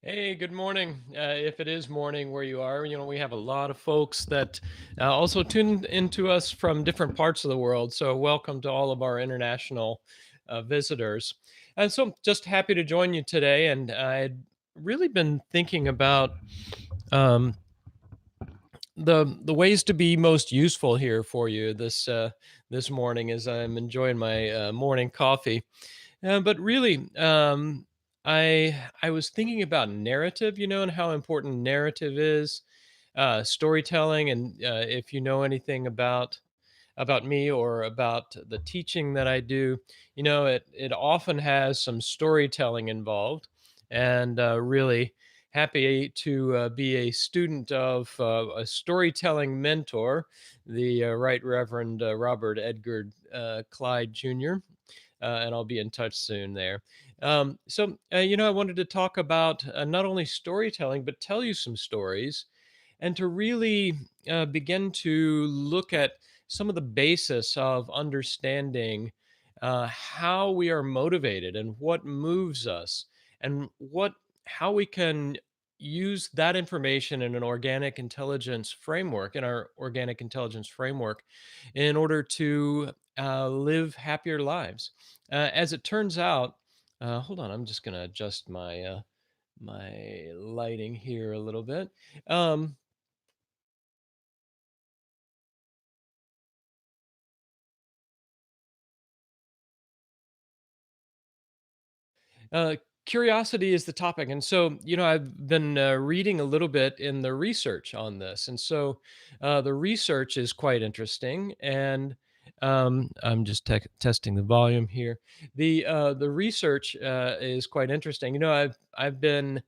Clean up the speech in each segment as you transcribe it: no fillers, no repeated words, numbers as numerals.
Hey, good morning. If it is morning where you are, we have a lot of folks that also tune into us from different parts of the world. So, welcome to all of our international visitors. And so, just happy to join you today. And I'd really been thinking about um, the ways to be most useful here for you this morning as I'm enjoying my morning coffee. But really, I was thinking about narrative, and how important narrative is, storytelling, and if you know anything about me or about the teaching that I do, it often has some storytelling involved, and really happy to be a student of a storytelling mentor, the Right Reverend Robert Edgar Clyde Jr. And I'll be in touch soon there. I wanted to talk about not only storytelling, but tell you some stories and to really begin to look at some of the basis of understanding how we are motivated and what moves us and how we can use that information in an organic intelligence framework in our organic intelligence framework in order to live happier lives. As it turns out, hold on, I'm just going to adjust my lighting here a little bit. Um, Uh, Curiosity is the topic. And so, I've been reading a little bit in the research on this. And so the research is quite interesting. And I'm just testing the volume here. The research is quite interesting. I've been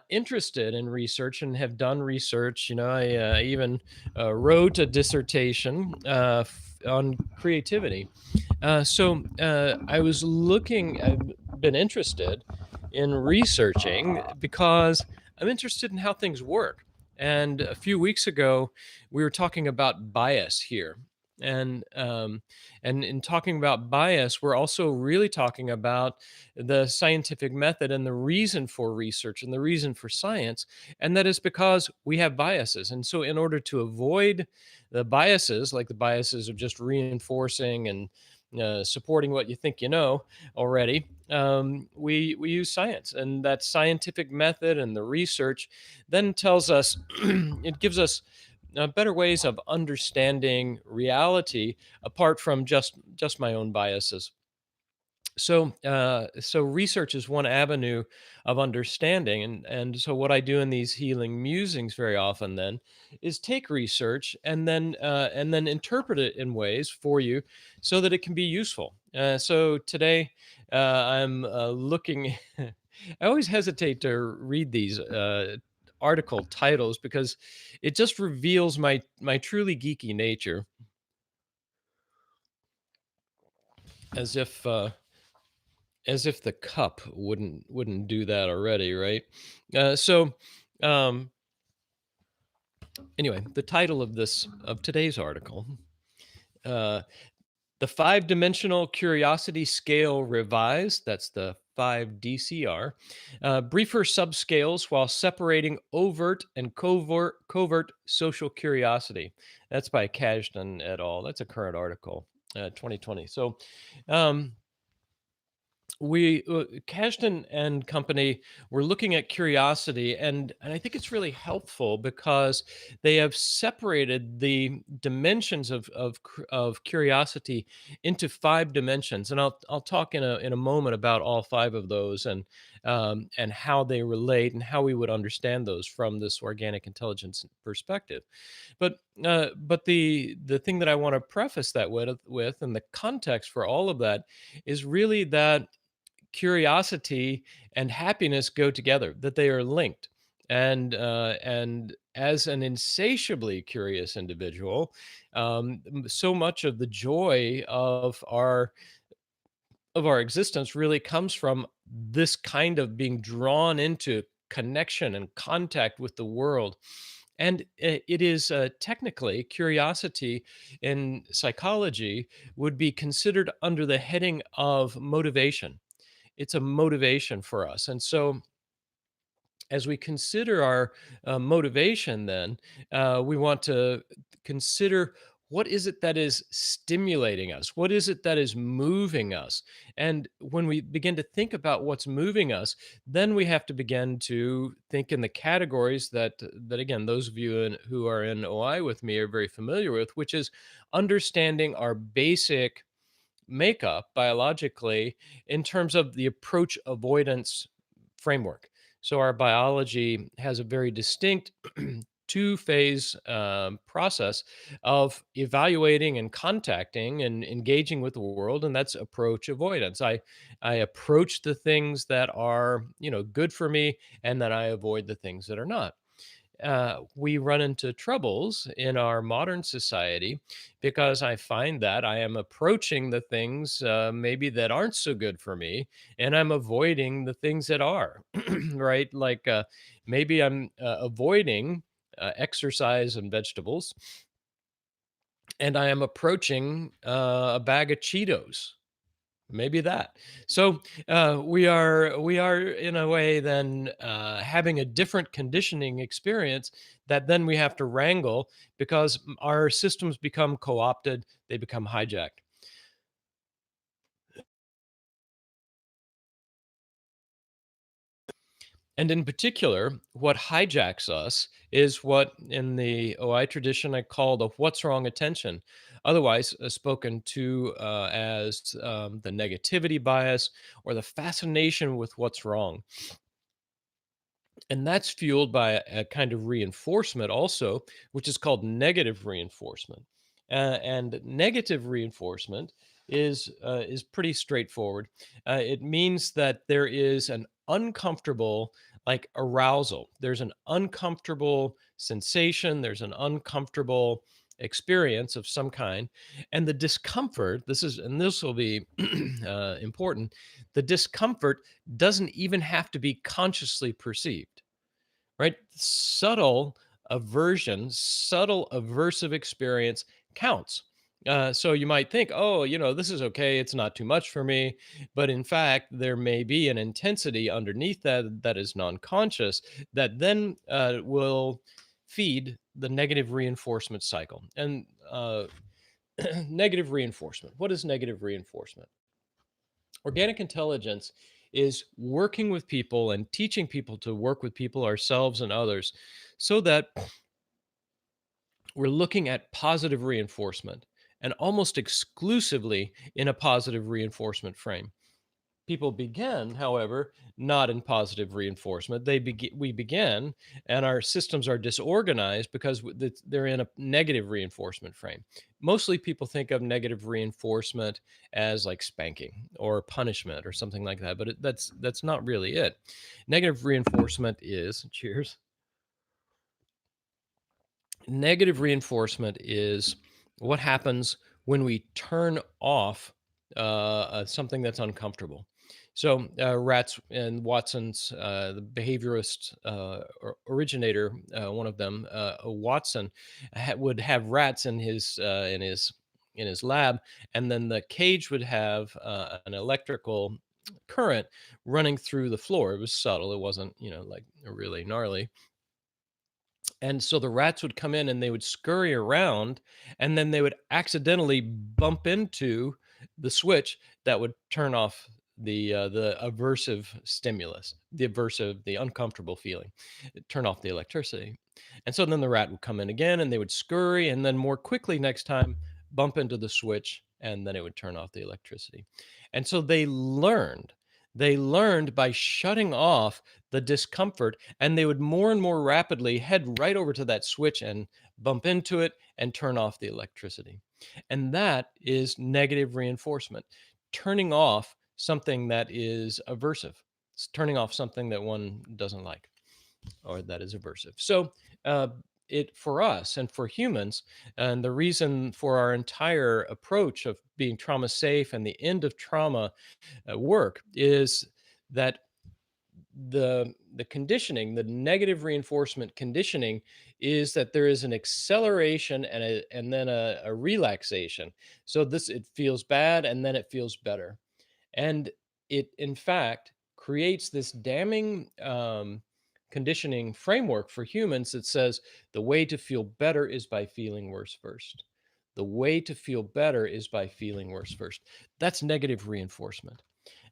interested in research and have done research. I even wrote a dissertation on creativity. I was looking, I've been interested in researching because I'm interested in how things work. And a few weeks ago, we were talking about bias here. And in talking about bias, we're also really talking about the scientific method and the reason for research and the reason for science. And that is because we have biases. And so, in order to avoid the biases, like the biases of just reinforcing and supporting what you think you know already, we use science, and that scientific method and the research then tells us it gives us better ways of understanding reality apart from just my own biases. So research is one avenue of understanding, and so what I do in these healing musings very often then is take research and then interpret it in ways for you so that it can be useful. So today I'm looking. I always hesitate to read these article titles because it just reveals my truly geeky nature, as if. As if the cup wouldn't do that already, right? So, um, anyway, the title of today's article, uh, "The Five-Dimensional Curiosity Scale Revised." That's the 5 DCR. Briefer subscales while separating overt and covert social curiosity. That's by Kajdan et al. That's a current article, 2020. So. Um, we Cashton and company were looking at curiosity, and I think it's really helpful because they have separated the dimensions of curiosity into 5 dimensions, and I'll talk in a moment about all five of those, and how they relate and how we would understand those from this organic intelligence perspective. But the thing that I want to preface that with, and the context for all of that, is really that curiosity and happiness go together, that they are linked. And as an insatiably curious individual, so much of the joy of our existence really comes from this kind of being drawn into connection and contact with the world. And it is technically curiosity in psychology would be considered under the heading of motivation. It's a motivation for us. And so As we consider our motivation, then we want to consider what is it that is stimulating us? What is it that is moving us? And when we begin to think about what's moving us, then we have to begin to think in the categories that again, those of you who are in OI with me are very familiar with, which is understanding our basic makeup biologically in terms of the approach avoidance framework. So, our biology has a very distinct two-phase process of evaluating and contacting and engaging with the world, and that's approach avoidance. I approach the things that are good for me, and then I avoid the things that are not. We run into troubles in our modern society because I find that I am approaching the things maybe that aren't so good for me, and I'm avoiding the things that are, right? Like maybe I'm avoiding exercise and vegetables, and I am approaching a bag of Cheetos. Maybe that. So we are in a way then having a different conditioning experience that then we have to wrangle because our systems become co-opted, they become hijacked. And in particular, what hijacks us is what in the OI tradition I call the what's wrong attention, otherwise spoken to as the negativity bias or the fascination with what's wrong. And that's fueled by a kind of reinforcement also, which is called negative reinforcement. And negative reinforcement is pretty straightforward. It means that there is an uncomfortable like arousal. There's an uncomfortable sensation. There's an uncomfortable experience of some kind, and the discomfort. This will be important. The discomfort doesn't even have to be consciously perceived, right? Subtle aversion, subtle aversive experience counts. So you might think, oh, this is okay. It's not too much for me. But in fact, there may be an intensity underneath that is non conscious that then will feed the negative reinforcement cycle. And negative reinforcement. What is negative reinforcement? Organic intelligence is working with people and teaching people to work with people, ourselves and others, so that we're looking at positive reinforcement and almost exclusively in a positive reinforcement frame. People begin, however, not in positive reinforcement. We begin, and our systems are disorganized because they're in a negative reinforcement frame. Mostly, people think of negative reinforcement as like spanking or punishment or something like that, but that's not really it. Negative reinforcement is cheers. Negative reinforcement is what happens when we turn off something that's uncomfortable. So, Rats and Watson's, the behaviorist originator, one of them, Watson, would have rats in his lab, and then the cage would have an electrical current running through the floor. It was subtle. It wasn't, like really gnarly, and so the rats would come in and they would scurry around, and then they would accidentally bump into the switch that would turn off the aversive stimulus, the uncomfortable feeling, turn off the electricity. And so then the rat would come in again and they would scurry, and then more quickly next time bump into the switch, and then it would turn off the electricity. And so they learned by shutting off the discomfort, and they would more and more rapidly head right over to that switch and bump into it and turn off the electricity. And that is negative reinforcement, turning off something that is aversive. It's turning off something that one doesn't like or that is aversive. So, uh, it for us and for humans, and the reason for our entire approach of being trauma safe and the end of trauma work is that the conditioning, the negative reinforcement conditioning, is that there is an acceleration and then a relaxation. So this it feels bad and then it feels better, and it in fact creates this damning conditioning framework for humans that says the way to feel better is by feeling worse first. The way to feel better is by feeling worse first. That's negative reinforcement.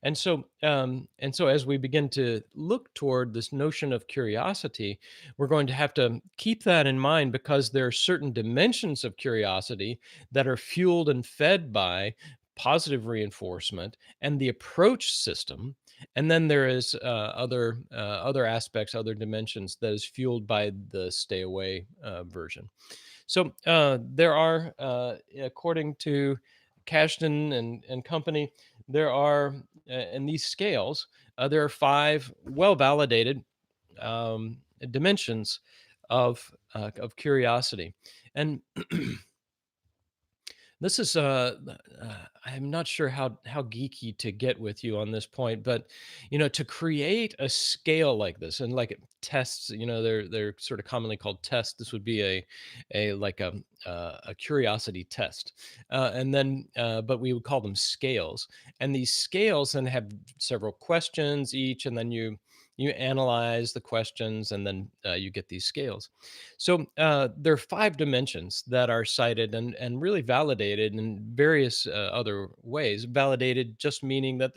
And so as we begin to look toward this notion of curiosity, we're going to have to keep that in mind, because there are certain dimensions of curiosity that are fueled and fed by positive reinforcement and the approach system. And then there is other aspects, other dimensions that is fueled by the stay away version. So there are, according to Cashton and company, there are, in these scales, there are five well validated dimensions of curiosity. And this is I'm not sure how geeky to get with you on this point, but to create a scale like this, and like tests, they're sort of commonly called tests. This would be a curiosity test, and then but we would call them scales. And these scales then have several questions each, and then you analyze the questions, and then you get these scales. So there are five dimensions that are cited and really validated in various other ways. Validated just meaning that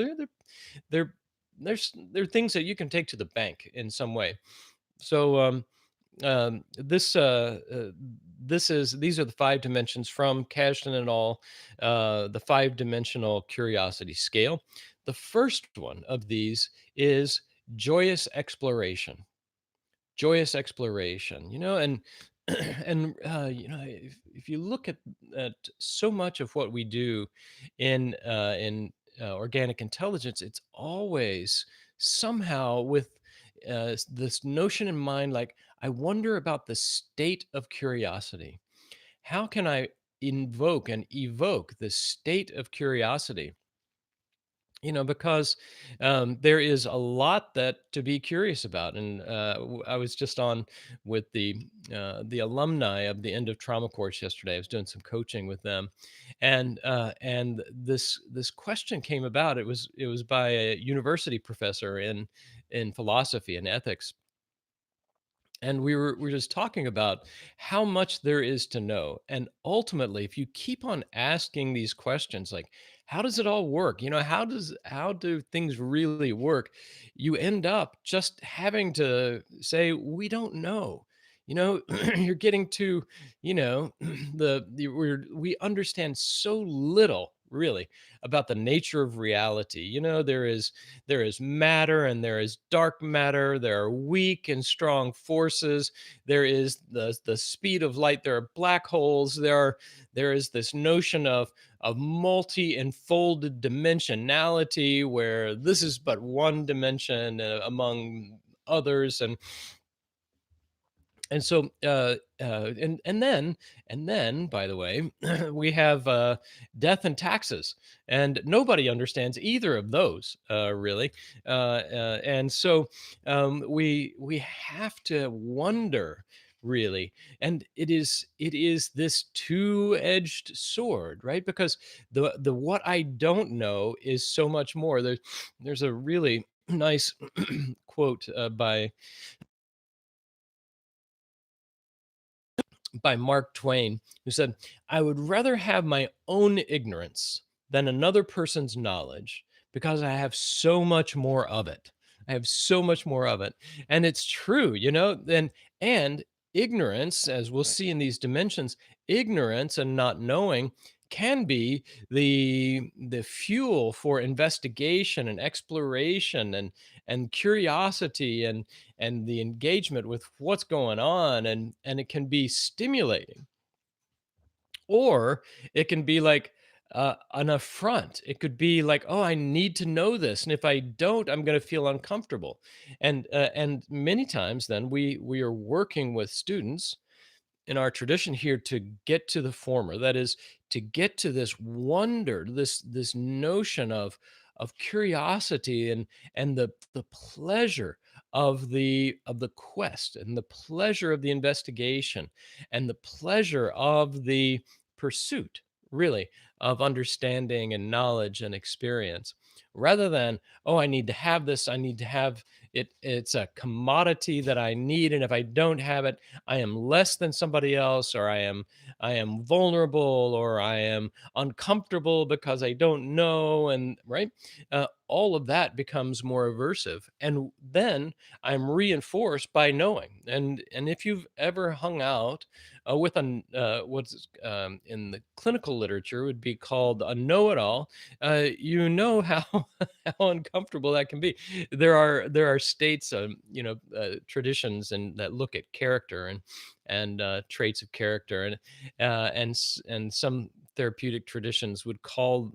they're they're things that you can take to the bank in some way. So these are the five dimensions from Cashton et al. The five dimensional curiosity scale. The first one of these is joyous exploration. Joyous exploration, and if you look at so much of what we do in organic intelligence, it's always somehow with this notion in mind, like, I wonder about the state of curiosity. How can I invoke and evoke the state of curiosity? Because there is a lot that to be curious about. And I was just on with the alumni of the end of trauma course yesterday. I was doing some coaching with them, and this question came about. It was by a university professor in philosophy and ethics, and we were just talking about how much there is to know. And ultimately, if you keep on asking these questions, like, how does it all work, how do things really work, you end up just having to say, we don't know. You're getting to, we understand so little really about the nature of reality. There is matter and there is dark matter. There are weak and strong forces. There is the speed of light. There are black holes. There is this notion of multi-enfolded dimensionality, where this is but one dimension among others. And so, by the way, we have death and taxes, and nobody understands either of those really. And so we have to wonder, really. And it is this two-edged sword, right? Because the what I don't know is so much more. There's a really nice quote by Mark Twain, who said, I would rather have my own ignorance than another person's knowledge, because I have so much more of it. I have so much more of it. And it's true, and ignorance, as we'll see in these dimensions, ignorance and not knowing can be the fuel for investigation and exploration and curiosity and the engagement with what's going on, and it can be stimulating, or it can be like an affront. It could be like, oh, I need to know this, and if I don't, I'm going to feel uncomfortable. And many times then we are working with students in our tradition here to get to the former, that is, to get to this wonder, this notion of curiosity, and the pleasure of the quest, and the pleasure of the investigation, and the pleasure of the pursuit, really, of understanding and knowledge and experience, rather than, oh, I need to have this, I need to have it, it's a commodity that I need, and if I don't have it, I am less than somebody else, or I am vulnerable, or I am uncomfortable because I don't know, and right, all of that becomes more aversive, and then I'm reinforced by knowing. And if you've ever hung out with what's in the clinical literature would be called a know-it-all, you know how how uncomfortable that can be. There are states, traditions and that look at character and traits of character, and some therapeutic traditions would call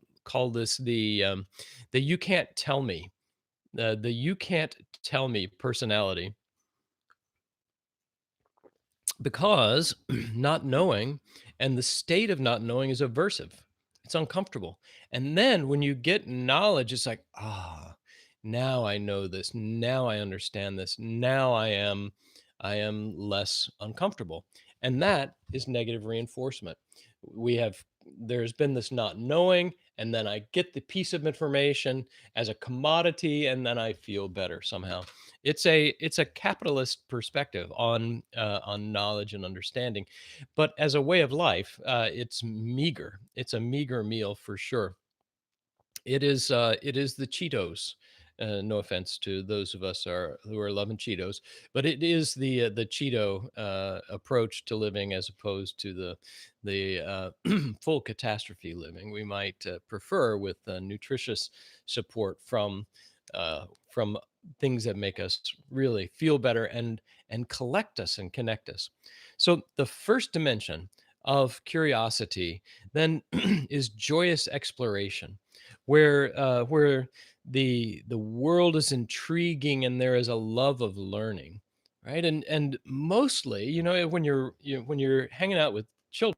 this the you can't tell me, the you can't tell me personality, because not knowing and the state of not knowing is aversive. It's uncomfortable. And then when you get knowledge, it's like, now I know this. Now I understand this. Now I am less uncomfortable. And that is negative reinforcement. We have There's been this not knowing, and then I get the piece of information as a commodity, and then I feel better somehow. It's a capitalist perspective on knowledge and understanding, but as a way of life, it's meager. It's a meager meal for sure. It is the Cheetos. No offense to those of us who are loving Cheetos, but it is the Cheeto approach to living, as opposed to the full catastrophe living we might prefer, with nutritious support from things that make us really feel better and collect us and connect us. So the first dimension of curiosity then is joyous exploration, where the world is intriguing and there is a love of learning, right? And mostly, when you're hanging out with children,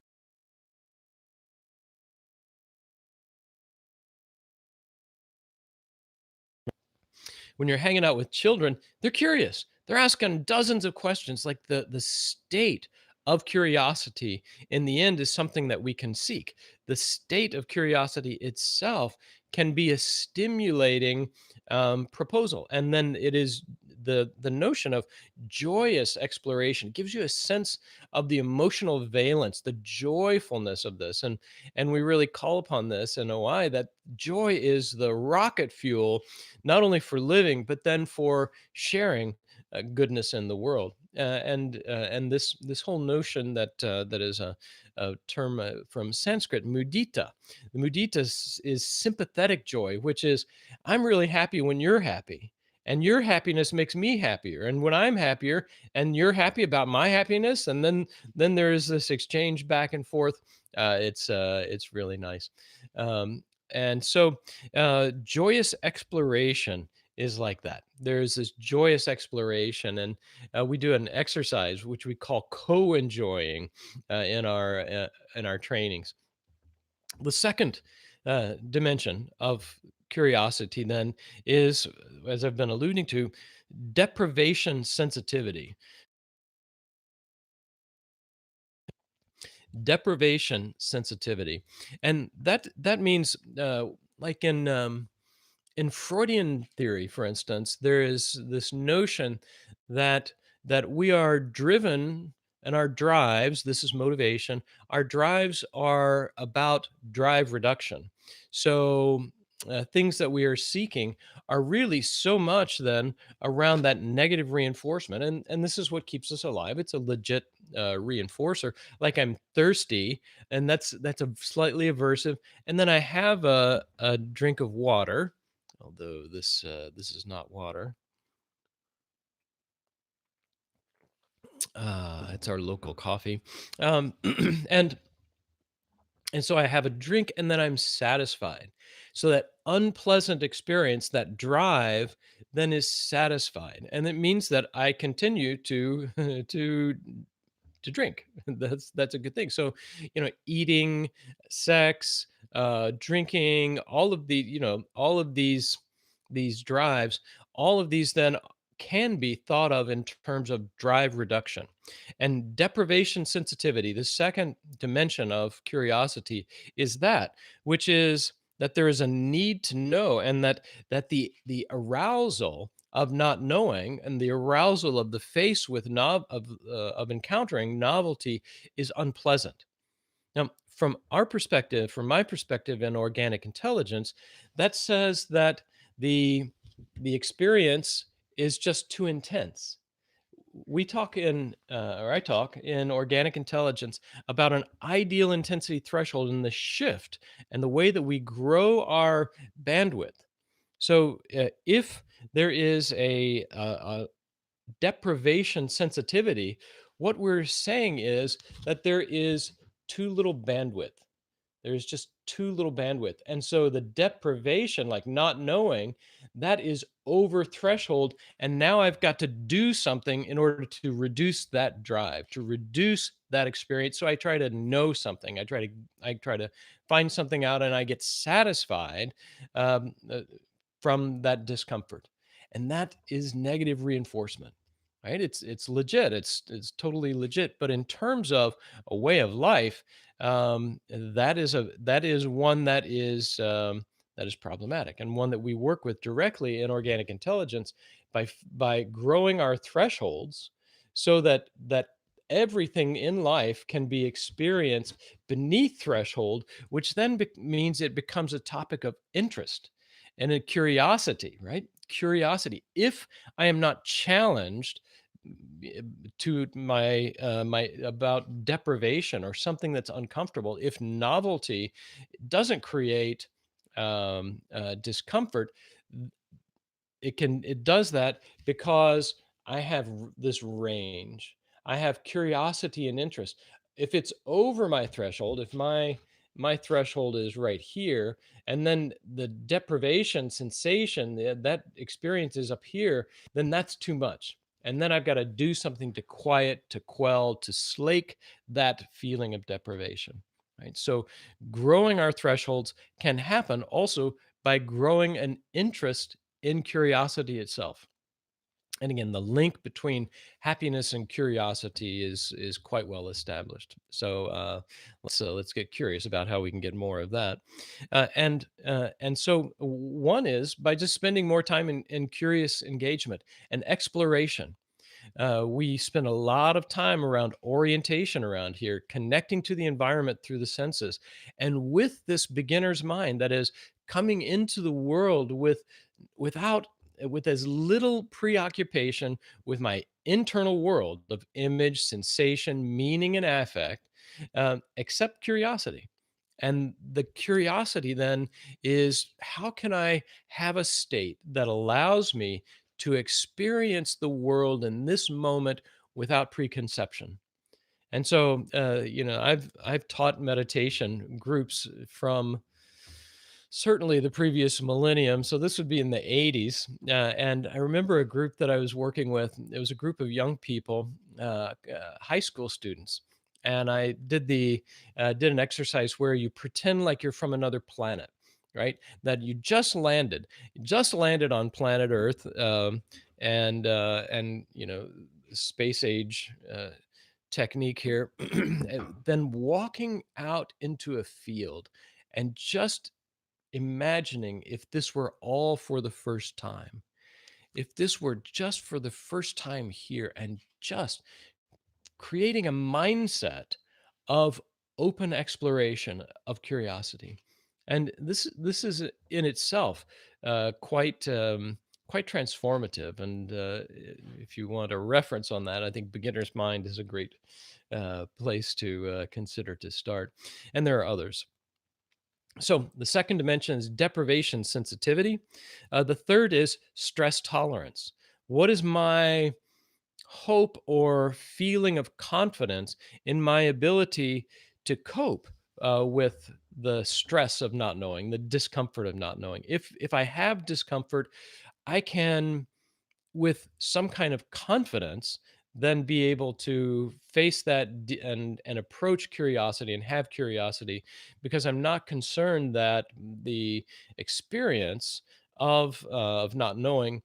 they're curious. They're asking dozens of questions. Like the state of curiosity in the end is something that we can seek. The state of curiosity itself can be a stimulating proposal, and then it is the notion of joyous exploration gives you a sense of the emotional valence, the joyfulness of this, and we really call upon this in OI, that joy is the rocket fuel, not only for living, but then for sharing goodness in the world. And this whole notion that is a term from Sanskrit, mudita. The mudita is sympathetic joy, which is, I'm really happy when you're happy, and your happiness makes me happier. And when I'm happier, and you're happy about my happiness, and then there is this exchange back and forth. It's really nice. And so joyous exploration is like that. There's this joyous exploration, and we do an exercise which we call co-enjoying in our trainings. The second dimension of curiosity then is, as I've been alluding to, deprivation sensitivity. Deprivation sensitivity, and that means, like in Freudian theory, for instance, there is this notion that we are driven, and our drives, this is motivation, our drives are about drive reduction. So things that we are seeking are really so much then around that negative reinforcement, and this is what keeps us alive. It's a legit reinforcer. Like, I'm thirsty, and that's a slightly aversive, and then I have a drink of water, although this is not water. It's our local coffee, um, and so I have a drink, and then I'm satisfied. So that unpleasant experience, that drive, then is satisfied, and it means that I continue to to drink. That's a good thing. So, eating, sex, drinking, all of these drives, all of these then can be thought of in terms of drive reduction. And deprivation sensitivity, the second dimension of curiosity, is that which is that there is a need to know, and that the arousal of not knowing and the arousal of the face with of encountering novelty is unpleasant. Now, from our perspective, from my perspective in organic intelligence, that says that the the experience is just too intense. We talk in, or I talk in organic intelligence about an ideal intensity threshold and the shift and the way that we grow our bandwidth. So, if there is a deprivation sensitivity, what we're saying is that there is too little bandwidth. There's just too little bandwidth. And so the deprivation, like not knowing, that is over threshold. And now I've got to do something in order to reduce that drive, to reduce that experience. So I try to know something. I try to find something out, and I get satisfied um, uh, from that discomfort. And that is negative reinforcement. Right? It's legit. It's totally legit. But in terms of a way of life, that is one that is problematic, and one that we work with directly in organic intelligence by growing our thresholds so that everything in life can be experienced beneath threshold, which then means it becomes a topic of interest and a curiosity, right? Curiosity. If I am not challenged to my about deprivation or something that's uncomfortable, if novelty doesn't create discomfort, it does that because I have this range. I have curiosity and interest. If it's over my threshold, if my threshold is right here, and then the deprivation sensation, that experience is up here, then that's too much. And then I've got to do something to quiet, to quell, to slake that feeling of deprivation. Right. So growing our thresholds can happen also by growing an interest in curiosity itself. And again, the link between happiness and curiosity is quite well established. So let's get curious about how we can get more of that. And so one is by just spending more time in curious engagement and exploration. We spend a lot of time around orientation around here, connecting to the environment through the senses. And with this beginner's mind, that is coming into the world without with as little preoccupation with my internal world of image, sensation, meaning, and affect, except curiosity. And the curiosity then is, how can I have a state that allows me to experience the world in this moment without preconception? And so, I've taught meditation groups from certainly the previous millennium. So this would be in the 80s. And I remember a group that I was working with. It was a group of young people, high school students. And I did an exercise where you pretend like you're from another planet, right? That just landed on planet Earth, and space age technique here, and then walking out into a field and just imagining if this were all for the first time, if this were just for the first time here, and just creating a mindset of open exploration, of curiosity. And this is in itself quite transformative. And if you want a reference on that, I think Beginner's Mind is a great place to consider to start. And there are others. So the second dimension is deprivation sensitivity. The third is stress tolerance. What is my hope or feeling of confidence in my ability to cope with the stress of not knowing, the discomfort of not knowing? If I have discomfort, I can, with some kind of confidence, then be able to face that and approach curiosity and have curiosity, because I'm not concerned that the experience of not knowing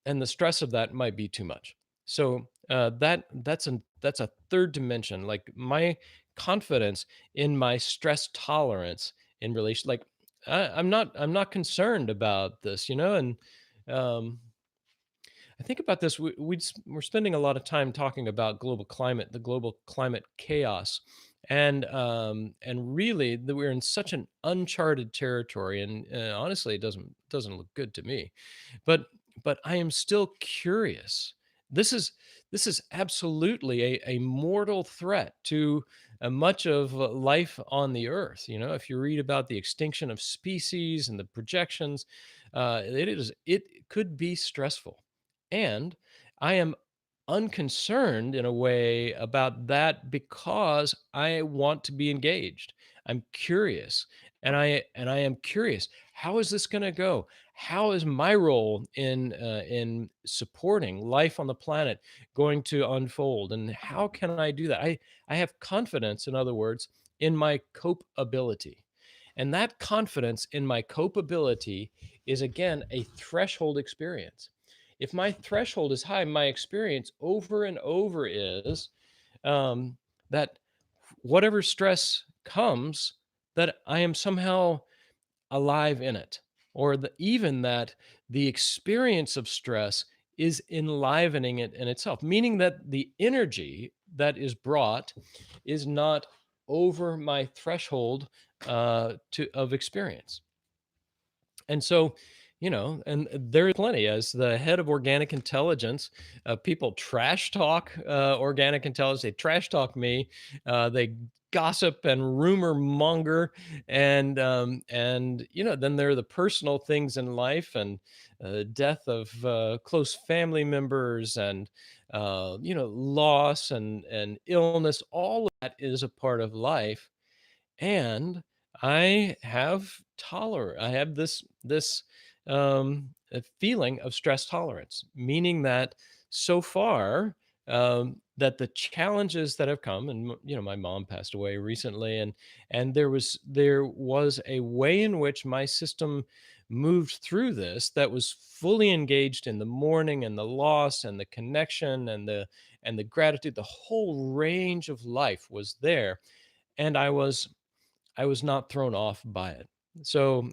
and the stress of that might be too much. So that's a third dimension, like my confidence in my stress tolerance in relation, like I'm not concerned about this, and um, I think about this. We're spending a lot of time talking about global climate, the global climate chaos, and really that we're in such an uncharted territory, and honestly, it doesn't look good to me. But I am still curious. This is absolutely a mortal threat to much of life on the earth. If you read about the extinction of species and the projections, it could be stressful, and I am unconcerned in a way about that because I want to be engaged. I'm curious, and I am curious. How is this going to go? How is my role in supporting life on the planet going to unfold, and how can I do that? I have confidence, in other words, in my cope ability, and that confidence in my cope ability is again a threshold experience. If my threshold is high, my experience over and over is um, that whatever stress comes, that I am somehow alive in it, or even that the experience of stress is enlivening it in itself, meaning that the energy that is brought is not over my threshold of experience. And so, and there's plenty. As the head of organic intelligence, people trash talk organic intelligence. They trash talk me. They gossip and rumor monger, and then there are the personal things in life, and death of close family members, and loss and illness. All of that is a part of life, and I have this feeling of stress tolerance, meaning that so far, that the challenges that have come, and my mom passed away recently, and there was a way in which my system moved through this that was fully engaged in the mourning and the loss and the connection and the gratitude. The whole range of life was there, and I was not thrown off by it. So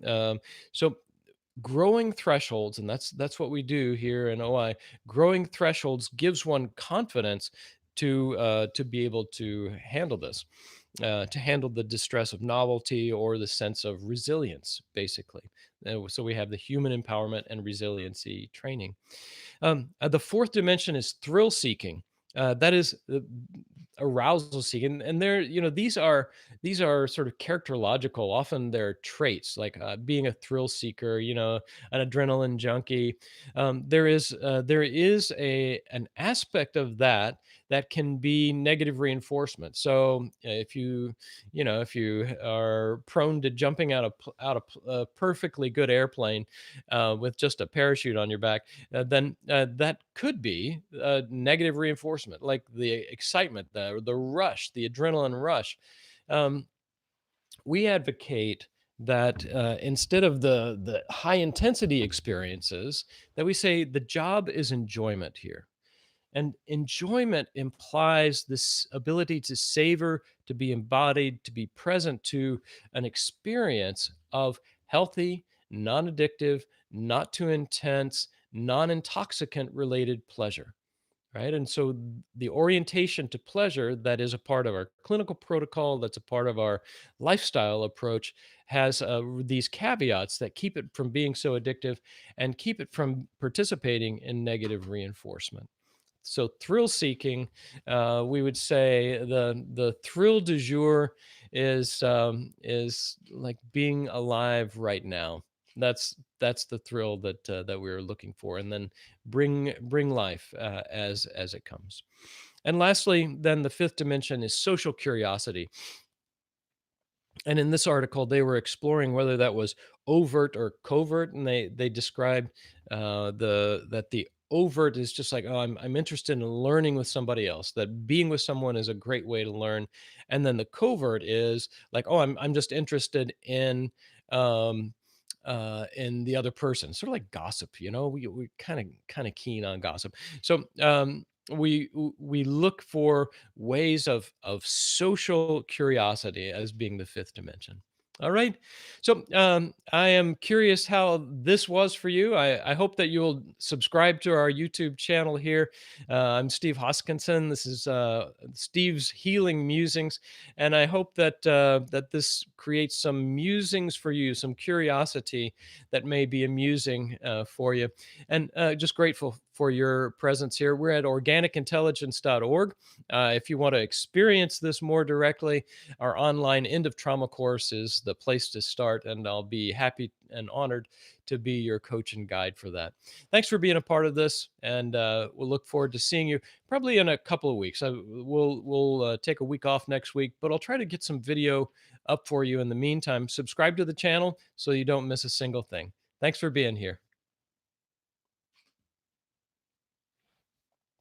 growing thresholds, and that's what we do here in OI. Growing thresholds gives one confidence to be able to handle this, to handle the distress of novelty or the sense of resilience, basically. So we have the human empowerment and resiliency training. The fourth dimension is thrill seeking. That is arousal seeking, and these are sort of characterological. Often they're traits like being a thrill seeker, an adrenaline junkie. There is an aspect of that can be negative reinforcement. So if you are prone to jumping out of a perfectly good airplane with just a parachute on your back, then that could be negative reinforcement, like the excitement, the rush, the adrenaline rush. Um, we advocate that instead of the high intensity experiences, that we say the job is enjoyment here. And enjoyment implies this ability to savor, to be embodied, to be present to an experience of healthy, non addictive, not too intense, non intoxicant related pleasure. Right. And so the orientation to pleasure that is a part of our clinical protocol, that's a part of our lifestyle approach, has these caveats that keep it from being so addictive and keep it from participating in negative reinforcement. So thrill seeking, we would say the thrill du jour is like being alive right now. That's the thrill that we're looking for, and then bring life as it comes. And lastly, then the fifth dimension is social curiosity. And in this article, they were exploring whether that was overt or covert, and they described the overt is just like, oh, I'm interested in learning with somebody else. That being with someone is a great way to learn, and then the covert is like, oh, I'm just interested in the other person, sort of like gossip. We kind of keen on gossip. So we look for ways of social curiosity as being the fifth dimension. All right. So I am curious how this was for you. I hope that you'll subscribe to our YouTube channel here. I'm Steve Hoskinson. This is Steve's Healing Musings, and I hope that that this creates some musings for you, some curiosity that may be amusing for you. And just grateful for your presence here. We're at organicintelligence.org. If you want to experience this more directly, our online end of trauma course is the place to start, and I'll be happy and honored to be your coach and guide for that. Thanks for being a part of this, and we'll look forward to seeing you probably in a couple of weeks. We'll take a week off next week, but I'll try to get some video up for you in the meantime. Subscribe to the channel so you don't miss a single thing. Thanks for being here.